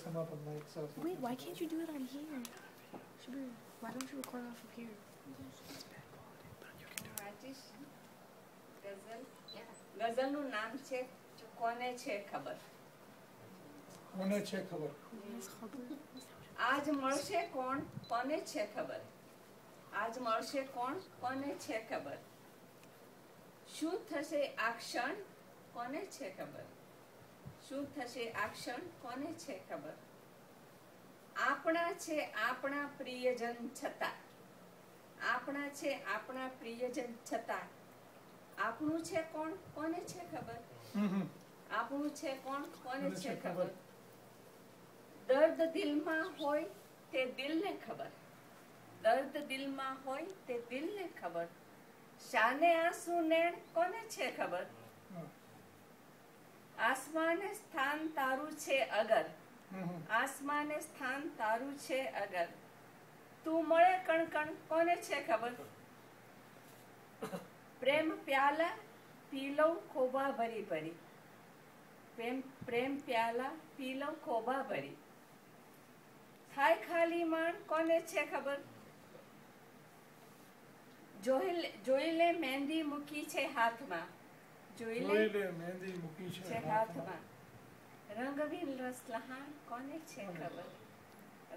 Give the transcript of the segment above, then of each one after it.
સમાપનમાં એક સરસ. Wait, why can't you do it on here? Why don't you record off of here? ગઝલનું નામ છે કોને છે ખબર. કોને છે ખબર. આજ મળશે કોણ કોને છે ખબર. આજ મળશે કોણ કોને છે ખબર. શું થશે આ ક્ષણ કોને છે ખબર. શું થશે આ ક્ષણ કોને છે ખબર. આપણા છે આપણા પ્રિયજન છતાં. આપણા છે આપણા પ્રિયજન છતાં. આપણું છે કોણ કોને છે ખબર. આપણું છે કોણ કોને છે ખબર. દર્દ દિલમાં હોય તે દિલને ખબર. દર્દ દિલમાં હોય તે દિલને ખબર. શાને આંસુ નેણ કોને છે ખબર. આસમાને સ્થાન તારું છે અગર. આસમાને સ્થાન તારું છે અગર. તું મળે કણ કોને છે ખબર. પ્રેમ પ્યાલા પી લઉં ખોબા ભરી ભરી. પ્રેમ પ્યાલા પી લઉં ખોબા ભરી. થાય ખાલી માણ કોને છે ખબર. જોઈ લે મહેંદી મૂકી છે હાથમાં. જોઈ લે મહેંદી મૂકી છે હાથમાં. રંગવીન રસ લહાણ કોને છે ખબર.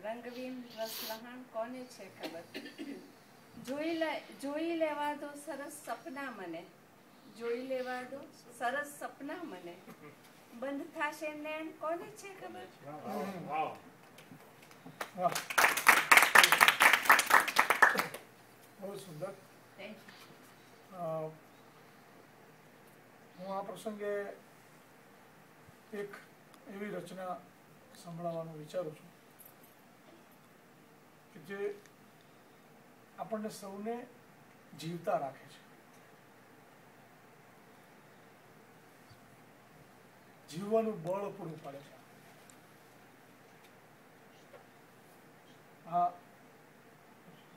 રંગવીન રસ લહાણ કોને છે ખબર. જોઈ લેવા દો સરસ સપના મને. જોઈ લેવા દો સરસ સપના મને. બંધ થશે નેણ કોને છે ખબર. બહુ સુંદર. હું આ પ્રસંગે એક એવી રચના સંભળાવવાનું વિચારું છું કે જે આપણને સૌને જીવતા રાખે છે. જીવવાનું બળ પૂરું પાડે છે. આ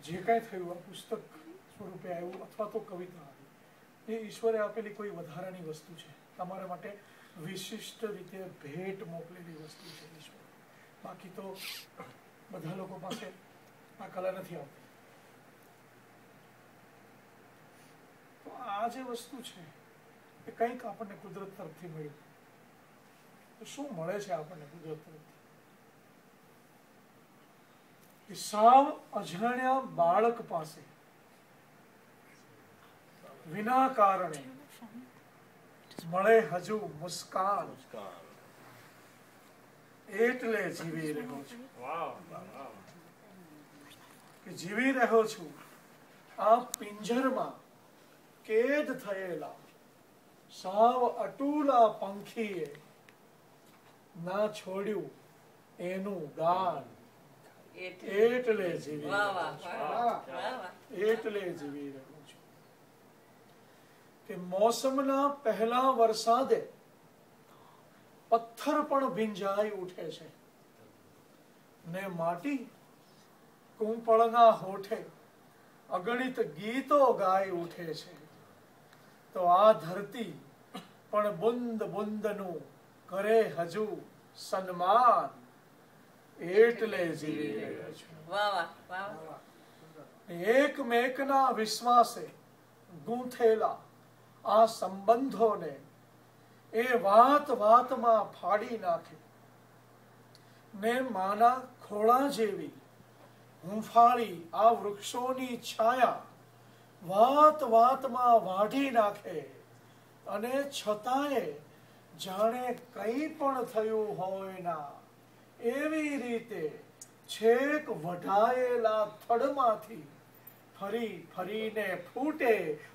જે કાંઈ થયું આ પુસ્તક સ્વરૂપે આવ્યું અથવા તો કવિતા આવી એ ઈશ્વરે આપેલી કોઈ વધારાની વસ્તુ છે. તમારા માટે વિશિષ્ટ રીતે ભેટ મોકલેલી વસ્તુ છે ઈશ્વર. બાકી તો બધા લોકો પાસે આ કલા નથી આવતી. તો આ જે વસ્તુ છે એ કંઈક આપણને કુદરત તરફથી મળ્યું. તો શું મળે છે આપણને કુદરત તરફથી. કે સાવ અજાણ્યા બાળક પાસે વિના કારણે મળે હજુ મુસ્કાન. એટલે જીવી રહ્યો છું. કે જીવી રહ્યો છું આ પિંજરમાં કેદ થયેલા સાવ અટૂલા પંખીએ ના છોડ્યું એનું ગાન. એટલે જીવી રહ્યો છું. એટલે જીવી રહ્યો છું. કે મોસમના પહેલા વરસાદે પથ્થર પણ ભીંજાઈ ઉઠે છે ને માટી કુંપળના હોઠે અગણિત ગીતો ગાઈ ઉઠે છે. તો આ ધરતી પણ બુંદ બુંદનું કરે હજુ સન્માન. એટલે જીવી રહ્યો છું. એકમેકના વિશ્વાસે ગૂંથેલા આ સંબંધોને એ વાત વાતમાં ફાડી નાખે ને માના ખોળા જેવી હુંફાળી આ વૃક્ષોની છાયા વાત વાતમાં વાઢી નાખે. અને છતાંય જાણે કંઈ પણ થયું હોય ના એવી રીતે છેક વઢાયેલા થડમાંથી ફરી ફરીને ફૂટે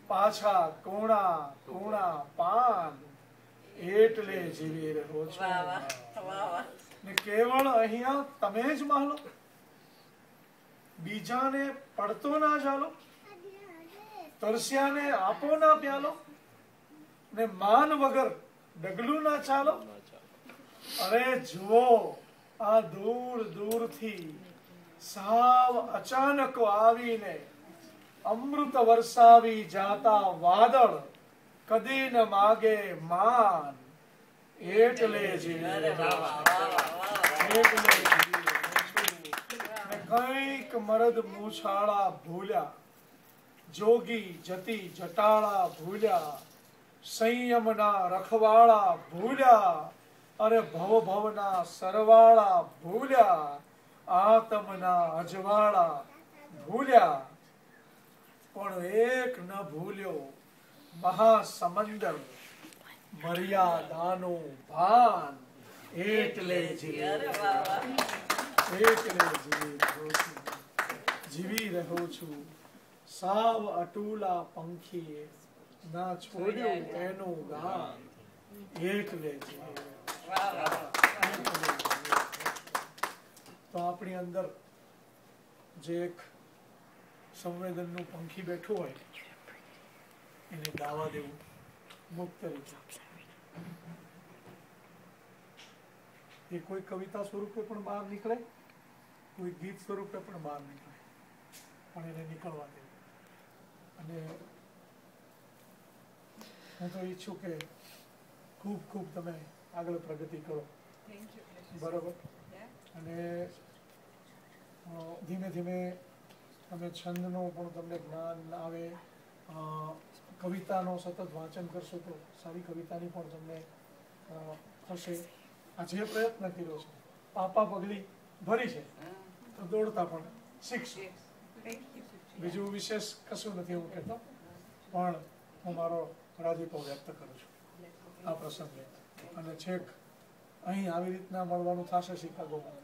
પાછા કુણા કુણા પાન. એટલે જીવી રહ્યો છું. ને કેવળ અહીંયા તમે જ માનો, બીજાને પડતો ના ચાલો, તરસ્યાને આપો ના પ્યાલો, ને માન વગર ડગલું ના ચાલો. અરે જુઓ આ દૂર દૂરથી સાવ અચાનક આવીને અમૃત વરસાવી જાતા વાદળ કદી ન માગે માન. એટલે જીવી રહ્યો છું. એટલે જીવી રહ્યો છું. ને કંઈક મરદ મૂછાળા ભૂલ્યા, જોગી જતી જટાળા ભૂલ્યા, સંયમના રખવાળા ભૂલ્યા, અરે ભવ ભવના સરવાળા ભૂલ્યા, આતમના અજવાળા ભૂલ્યા, પણ એક ન ભૂલ્યો મહાસમંદર મર્યાદાનું ભાન, એટલે જીવી રહ્યો છું. સાવ અટુલા પંખીએ ના છોડ્યું એનું ગાન, એટલે જીવી. તો આપણી અંદર જે એક સંવેદનનું પંખી બેઠું હોય એને ગાવા દેવું મુક્ત રીતે. એ કોઈ કવિતા સ્વરૂપે પણ બહાર નીકળે, કોઈ ગીત સ્વરૂપે પણ બહાર નીકળે, પણ એને નીકળવા દેવું. અને હું તો ઈચ્છું કે ખૂબ ખૂબ તમે આગળ પ્રગતિ કરો, બરોબર? અને ધીમે ધીમે તમે છંદનું પણ તમને જ્ઞાન આવે, કવિતાનો સતત વાંચન કરશો તો સારી કવિતાની પણ તમને થશે. આ જે પ્રયત્ન કર્યો છે, પાપા પગલી ભરી છે તો દોડતા પણ શીખશો. બીજું વિશેષ કશું નથી એવું કહેતો, પણ હું મારો રાજીપો વ્યક્ત કરું છું આ પ્રસંગે. અને છેક અહીં આવી રીતના મળવાનું થશે શિકાગોમાં,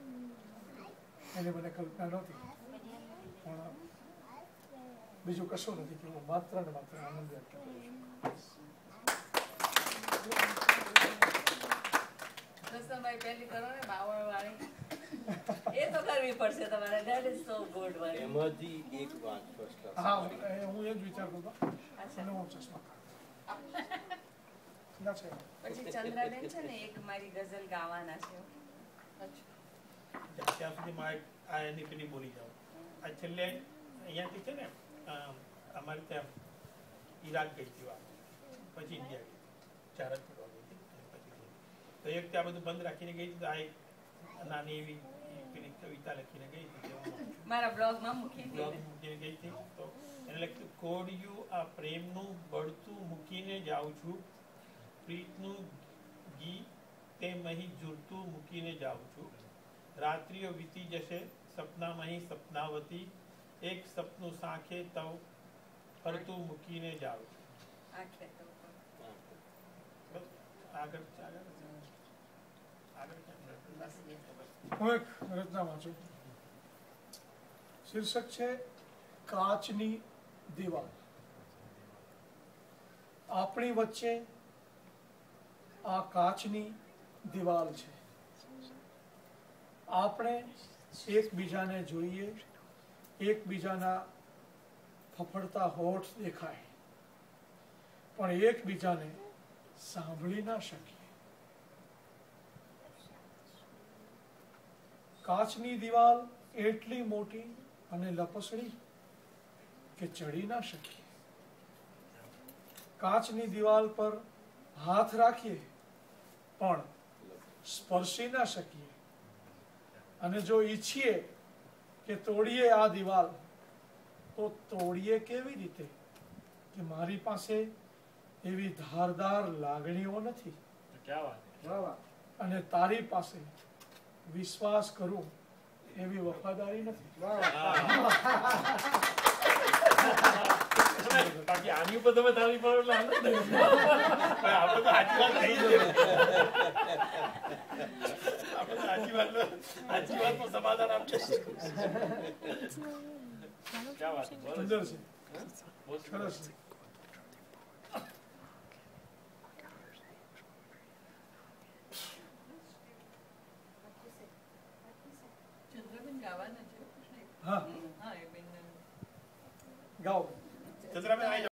એની મને કલ્પના નહોતી, પણ બીજું કશું નથી કે હું માત્ર ને માત્ર આનંદ વ્યક્ત કરું છું. પહેલી કરો ને બાવળ વાળી, એ તો કરવી પડશે તમારે. That is so good one. એમાંથી એક વાત ફર્સ્ટ ક્લાસ. હા, હું એ જ વિચારતો હતો અને હું ચશ્મા ના છે. પછી ચંદ્રાબેન છે ને એક મારી ગઝલ ગાવાના છે. ત્યાં સુધી મારે આ એની પેલી બોલી જાઉં. આ છેલ્લે અહીંયાથી છે ને અમારે ત્યાં ઈરાક ગઈ હતી વાત, પછી ઇન્ડિયા ગઈ, 4 જ ફરવા ગઈ હતી. તો એક ત્યાં બધું બંધ રાખીને ગઈ હતી. તો આ એક નાની એવી પેલી કવિતા લખીને ગઈ હતી, મારા બ્લોગમાં મૂકી બ્લોગ મૂકીને ગઈ હતી. તો એને લખ્યું, કોડિયું આ પ્રેમનું બળતું મૂકીને જાઉં છું, પ્રીતનું ઘી તે મહી ઝૂરતું મૂકીને જાઉં છું, રાત્રિઓ વીતી જશે સપનામહી સપનાવતી, એક સપનું સાંખે તવ ફરતું મૂકીને જાઉં છું. હું એક રચના વાંચું. શીર્ષક છે કાચની દિવાલ. આપણી વચ્ચે આ કાચની દિવાલ છે. આપણે એકબીજાને જોઈએ, એકબીજાના ફફડતા હોઠ દેખાય, પણ એકબીજાને સાંભળી ના શકીએ. કાચની દિવાલ એટલી મોટી અને લપસણી કે ચડી ના શકીએ. કાચની દિવાલ પર હાથ રાખીએ પણ સ્પર્શી ના શકીએ. અને જો ઈચ્છીએ કે તોડીએ આ દિવાલ, તો તોડીએ કેવી રીતે કે મારી પાસે એવી ધારદાર લાગણીઓ નથી, અને તારી પાસે વિશ્વાસ કરું એવી વફાદારી નથી. બાકી આની ઉપર તમે તારી પર આપણે તો સાચી વાત થઈ જાય. આપણે સાચી વાતનું સમાધાન આપશે. સુંદર છે, સરસ છે. ચંદ્રબેન ગાવાના છે. હા, ગાઓ.